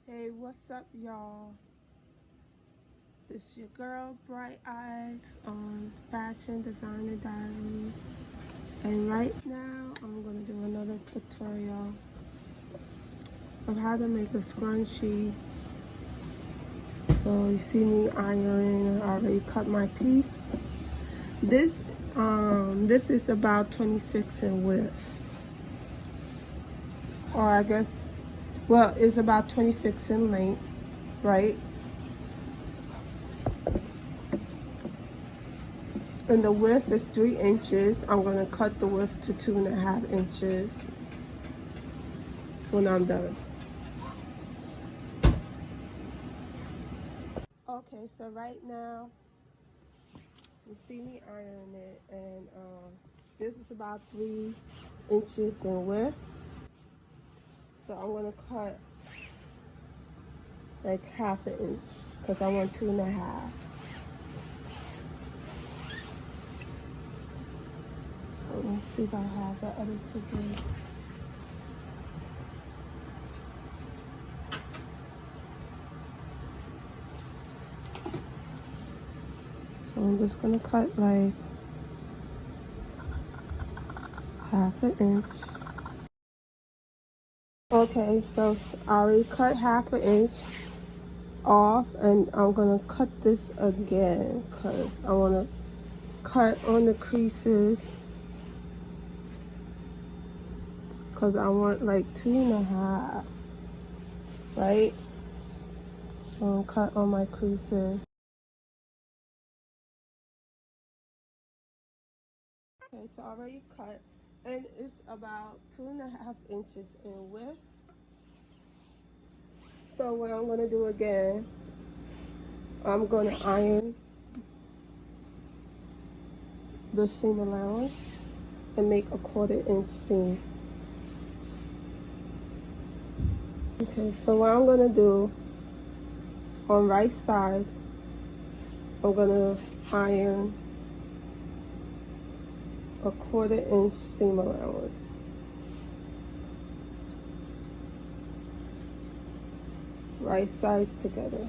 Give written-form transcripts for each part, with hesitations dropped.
Hey, what's up, y'all? This is your girl, Bright Eyes, on Fashion Designer Diaries. And right now, I'm going to do another tutorial of how to make a scrunchie. So you see me ironing. I already cut my piece. This is about 26 in width. Or I guess, well, it's about 26 in length, right? And the width is 3 inches. I'm going to cut the width to 2.5 inches when I'm done. Okay, so right now, you see me ironing it, and this is about 3 inches in width. So I'm going to cut like 1/2 inch because I want 2.5. So let me see if I have the other scissors. So I'm just gonna cut like 1/2 inch. Okay, so I already cut 1/2 inch off, and I'm gonna cut this again because I wanna cut on the creases because I want like 2.5, right? So I'm gonna cut on my creases. Okay, so I already cut, and it's about 2.5 inches in width. So what I'm gonna do again, I'm gonna iron the seam allowance and make a 1/4 inch seam. Okay, so what I'm gonna do on right sides, I'm gonna iron a 1/4 inch seam allowance. Right sides together.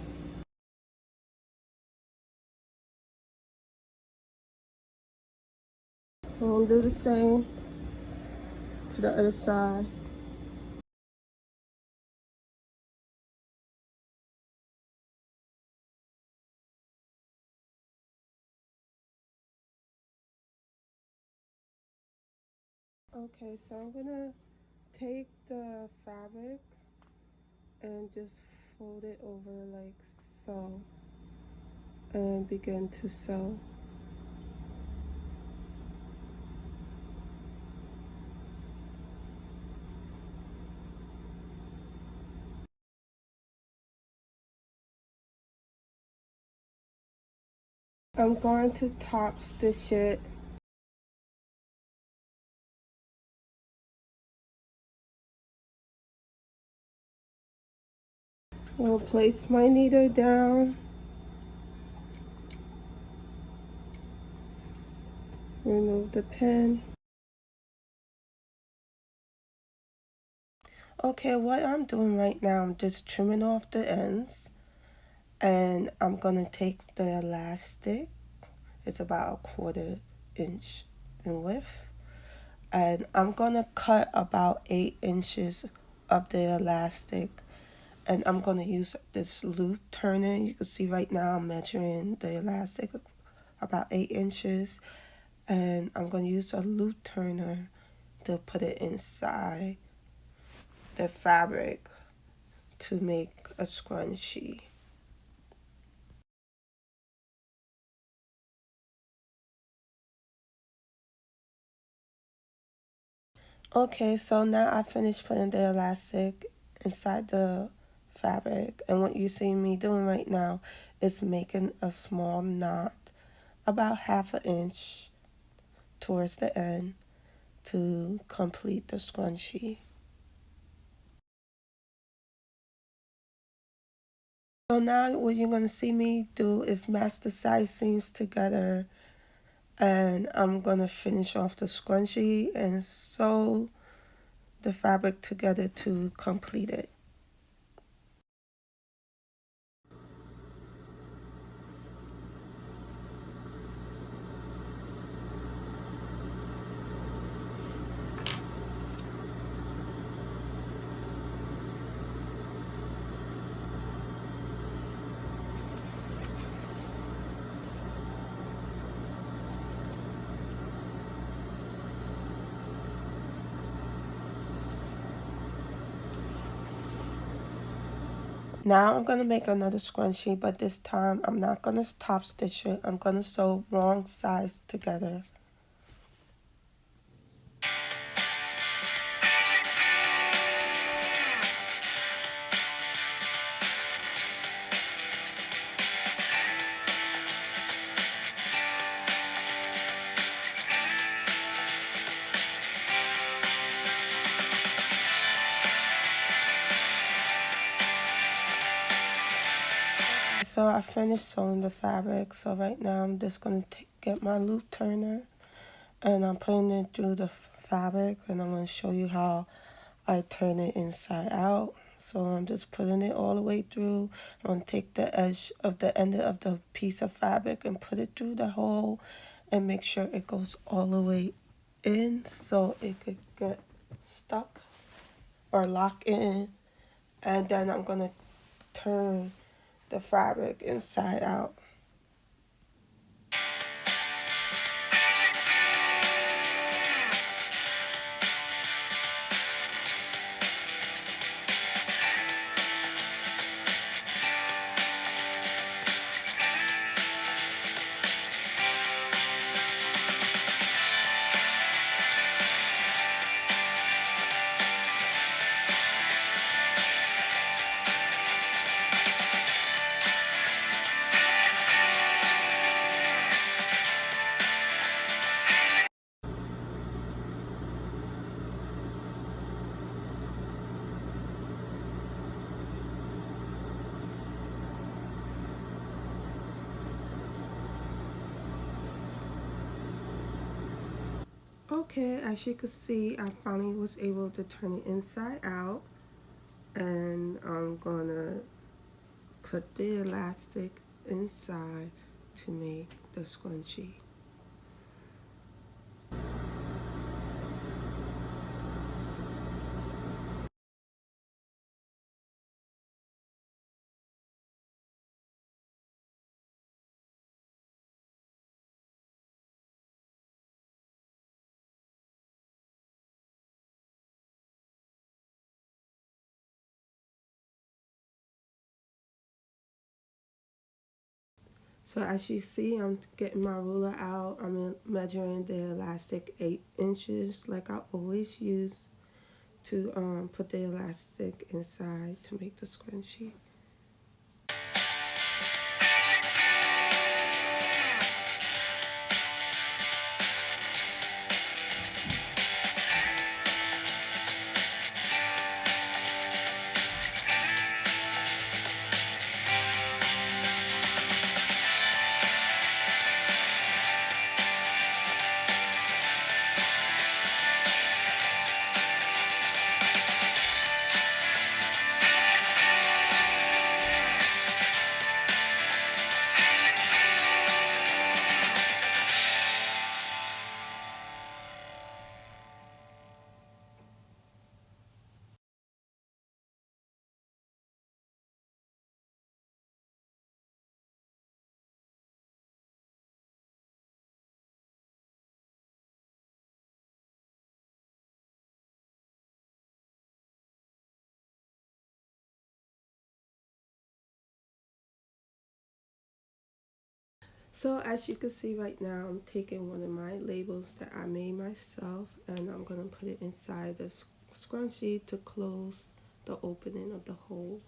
I'm gonna do the same to the other side. Okay, so I'm gonna take the fabric and just fold it over like so and begin to sew. I'm going to top stitch it. I'll place my needle down. Remove the pin. Okay, what I'm doing right now, I'm just trimming off the ends. And I'm gonna take the elastic. It's about a 1/4 inch in width. And I'm gonna cut about 8 inches of the elastic. And I'm gonna use this loop turner. You can see right now I'm measuring the elastic about 8 inches. And I'm gonna use a loop turner to put it inside the fabric to make a scrunchie. Okay, so now I finished putting the elastic inside the fabric, and what you see me doing right now is making a small knot about 1/2 inch towards the end to complete the scrunchie. So now what you're going to see me do is match the side seams together, and I'm going to finish off the scrunchie and sew the fabric together to complete it. Now I'm going to make another scrunchie, but this time I'm not going to top stitch it. I'm going to sew wrong sides together. So I finished sewing the fabric. So right now I'm just going to get my loop turner and I'm putting it through the fabric, and I'm going to show you how I turn it inside out. So I'm just putting it all the way through. I'm going to take the edge of the end of the piece of fabric and put it through the hole and make sure it goes all the way in so it could get stuck or lock in. And then I'm going to turn the fabric inside out. Okay, as you can see, I finally was able to turn it inside out, and I'm gonna put the elastic inside to make the scrunchie. So as you see, I'm getting my ruler out. I'm measuring the elastic 8 inches like I always use to put the elastic inside to make the scrunchie. So as you can see right now, I'm taking one of my labels that I made myself, and I'm going to put it inside the scrunchie to close the opening of the hole.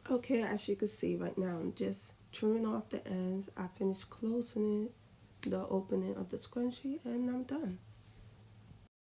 Okay, as you can see right now, I'm just trimming off the ends. I finished closing it, the opening of the scrunchie, and I'm done.